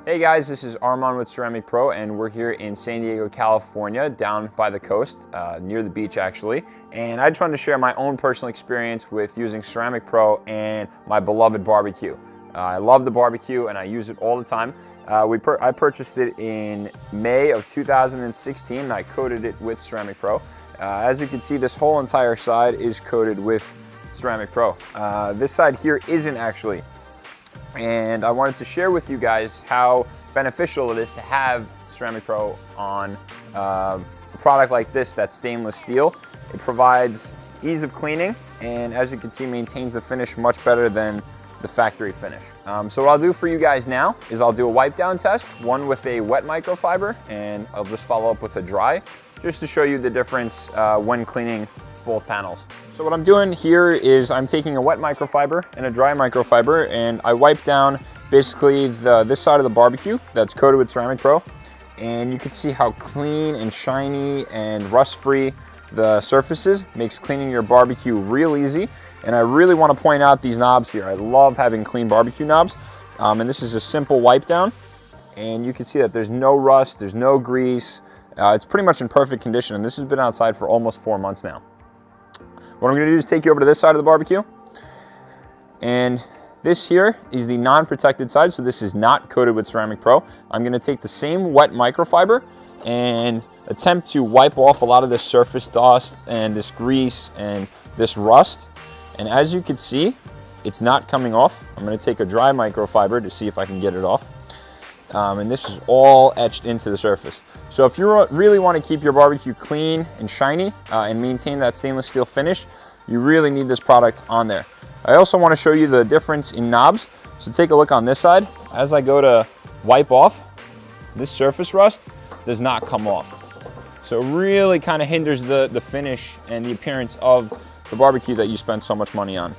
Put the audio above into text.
Hey guys, this is Armand with Ceramic Pro, and we're here in San Diego, California, down by the coast, near the beach actually. And I just wanted to share my own personal experience with using Ceramic Pro and my beloved barbecue. I love the barbecue and I use it all the time. I purchased it in May of 2016 and I coated it with Ceramic Pro. As you can see, this whole entire side is coated with Ceramic Pro. This side here isn't actually. And I wanted to share with you guys how beneficial it is to have Ceramic Pro on a product like this that's stainless steel. It provides ease of cleaning and, as you can see, maintains the finish much better than the factory finish. So what I'll do for you guys now is I'll do a wipe down test, one with a wet microfiber, and I'll just follow up with a dry, just to show you the difference when cleaning both panels. So what I'm doing here is I'm taking a wet microfiber and a dry microfiber, and I wipe down basically this side of the barbecue that's coated with Ceramic Pro, and you can see how clean and shiny and rust-free the surface is. Makes cleaning your barbecue real easy. And I really want to point out these knobs here. I love having clean barbecue knobs, and this is a simple wipe down, and you can see that there's no rust, there's no grease. It's pretty much in perfect condition, and this has been outside for almost 4 months now. What I'm going to do is take you over to this side of the barbecue, and this here is the non-protected side, so this is not coated with Ceramic Pro. I'm going to take the same wet microfiber and attempt to wipe off a lot of this surface dust and this grease and this rust, and as you can see, it's not coming off. I'm going to take a dry microfiber to see if I can get it off, and this is all etched into the surface. So if you really want to keep your barbecue clean and shiny and maintain that stainless steel finish, you really need this product on there. I also want to show you the difference in knobs. So take a look on this side. As I go to wipe off, this surface rust does not come off. So it really kind of hinders the finish and the appearance of the barbecue that you spent so much money on.